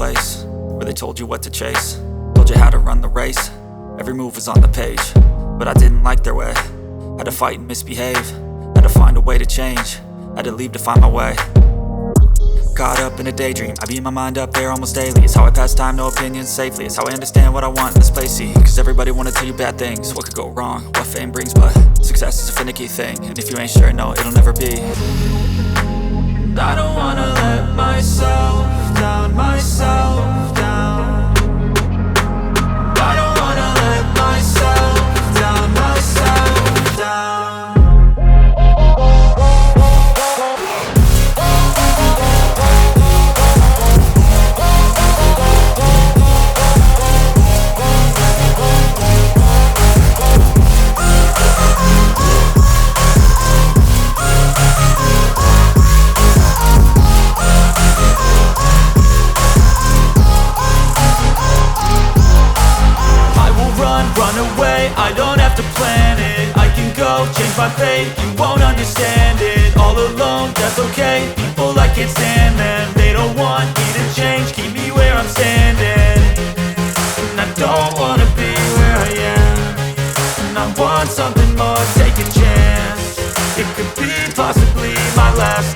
place where they told you what to chase, told you how to run the race. Every move was on the page, but I didn't like their way. Had to fight and misbehave, had to find a way to change, had to leave to find my way. Caught up in a daydream, I beat my mind up there almost daily. It's how I pass time, no opinions safely. It's how I understand what I want in this place, see. Cause everybody wanna tell you bad things, what could go wrong, what fame brings. But success is a finicky thing, and if you ain't sure, no, it'll never be. And I don't wanna let myself down, myself down. And I don't wanna let myself down, myself down. I don't have to plan it, I can go change my fate. You won't understand it, all alone, that's okay. People I can't stand them, they don't want me to change. Keep me where I'm standing, and I don't wanna be where I am. And I want something more, take a chance. It could be possibly my last